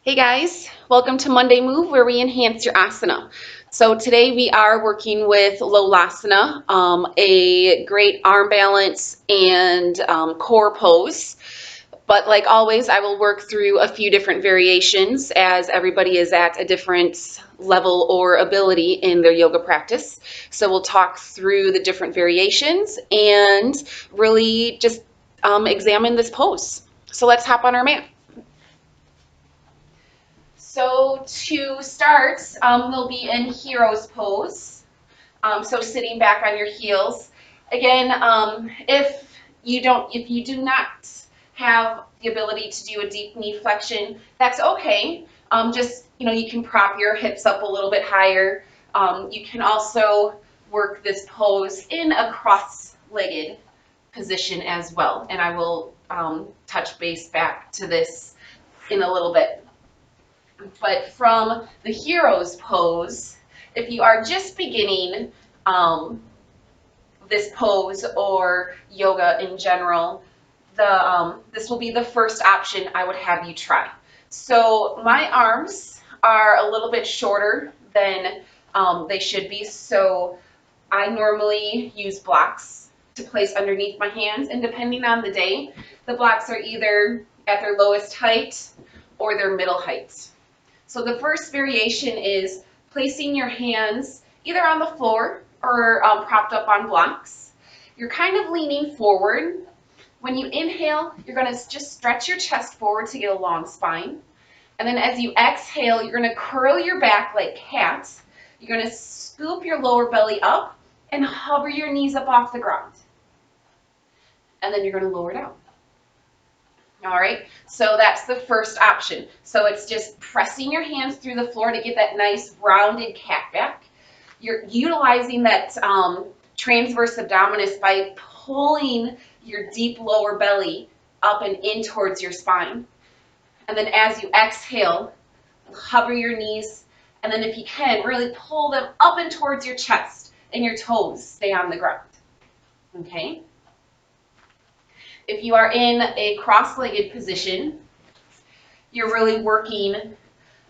Hey guys, welcome to Monday Move where we enhance your asana. So today we are working with Lolasana, a great arm balance and core pose. But like always, I will work through a few different variations as everybody is at a different level or ability in their yoga practice. So we'll talk through the different variations and really just examine this pose. So let's hop on our mat. So to start, we'll be in hero's pose. So sitting back on your heels. Again, if you do not have the ability to do a deep knee flexion, that's okay. Just you can prop your hips up a little bit higher. You can also work this pose in a cross-legged position as well, and I will touch base back to this in a little bit. But from the hero's pose, if you are just beginning this pose or yoga in general, this will be the first option I would have you try. So my arms are a little bit shorter than they should be, so I normally use blocks to place underneath my hands, and depending on the day, the blocks are either at their lowest height or their middle height. So the first variation is placing your hands either on the floor or propped up on blocks. You're kind of leaning forward. When you inhale, you're going to just stretch your chest forward to get a long spine. And then as you exhale, you're going to curl your back like cats. You're going to scoop your lower belly up and hover your knees up off the ground. And then you're going to lower down. All right, so that's the first option. So it's just pressing your hands through the floor to get that nice rounded cat back. You're utilizing that transverse abdominis by pulling your deep lower belly up and in towards your spine. And then as you exhale, hover your knees, and then if you can, really pull them up and towards your chest, and your toes stay on the ground. Okay? If you are in a cross-legged position, you're really working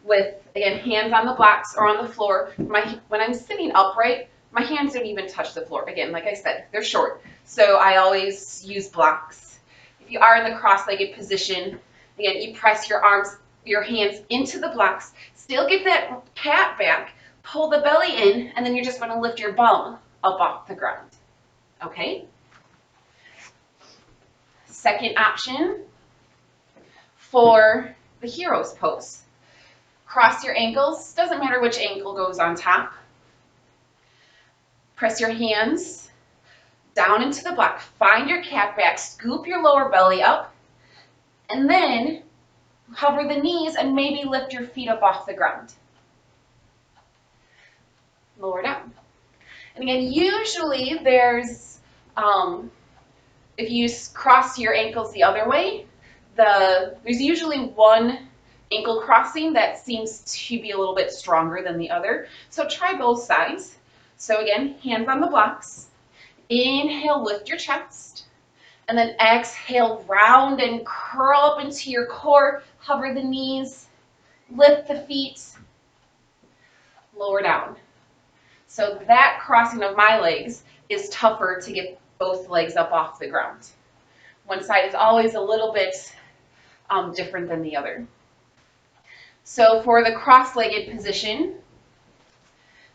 with, again, hands on the blocks or on the floor. When I'm sitting upright, my hands don't even touch the floor. Again, like I said, they're short, so I always use blocks. If you are in the cross-legged position, again, you press your hands into the blocks, still get that cat back, pull the belly in, and then you're just going to lift your bum up off the ground. Okay? Second option for the hero's pose. Cross your ankles, doesn't matter which ankle goes on top. Press your hands down into the block, find your cat back, scoop your lower belly up, and then hover the knees and maybe lift your feet up off the ground. Lower down. And again, usually there's, if you cross your ankles the other way, there's usually one ankle crossing that seems to be a little bit stronger than the other. So try both sides. So again, hands on the blocks. Inhale, lift your chest. And then exhale, round and curl up into your core. Hover the knees. Lift the feet. Lower down. So that crossing of my legs is tougher to get both legs up off the ground. One side is always a little bit different than the other. So for the cross-legged position,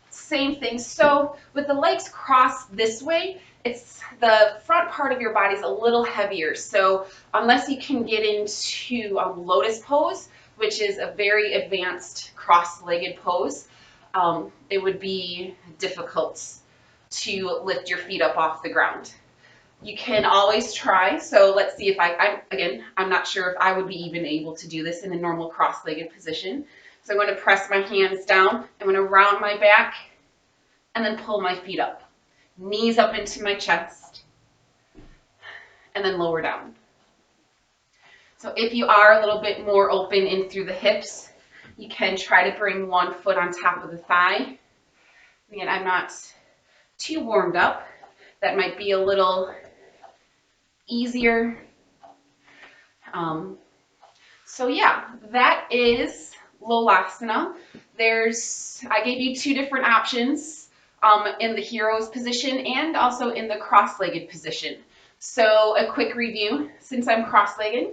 same thing. So with the legs crossed this way, it's the front part of your body is a little heavier. So unless you can get into lotus pose, which is a very advanced cross-legged pose, it would be difficult to lift your feet up off the ground. You can always try. So let's see if I'm not sure if I would be even able to do this in a normal cross-legged position. So I'm going to press my hands down. I'm going to round my back and then pull my feet up. Knees up into my chest and then lower down. So if you are a little bit more open in through the hips, you can try to bring one foot on top of the thigh. Again, I'm not too warmed up. That might be a little easier. So yeah, that is Lolasana. I gave you two different options in the hero's position and also in the cross-legged position. So a quick review, since I'm cross-legged,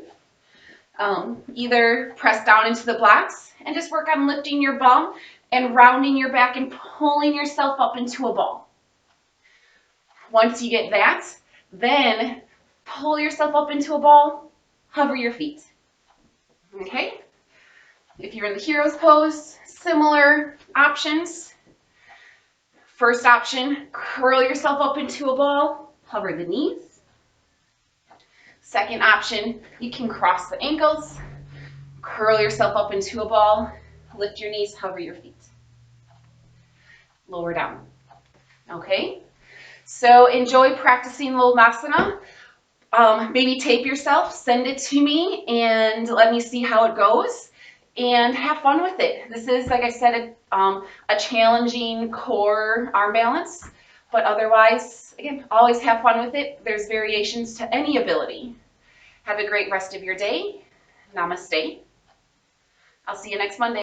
either press down into the blocks and just work on lifting your bum and rounding your back and pulling yourself up into a ball. Once you get that, then pull yourself up into a ball, hover your feet. Okay? If you're in the hero's pose, similar options. First option, curl yourself up into a ball, hover the knees. Second option, you can cross the ankles, curl yourself up into a ball, lift your knees, hover your feet. Lower down. Okay? So enjoy practicing Lolasana. Maybe tape yourself, send it to me, and let me see how it goes. And have fun with it. This is, like I said, a challenging core arm balance, but otherwise, again, always have fun with it. There's variations to any ability. Have a great rest of your day. Namaste. I'll see you next Monday.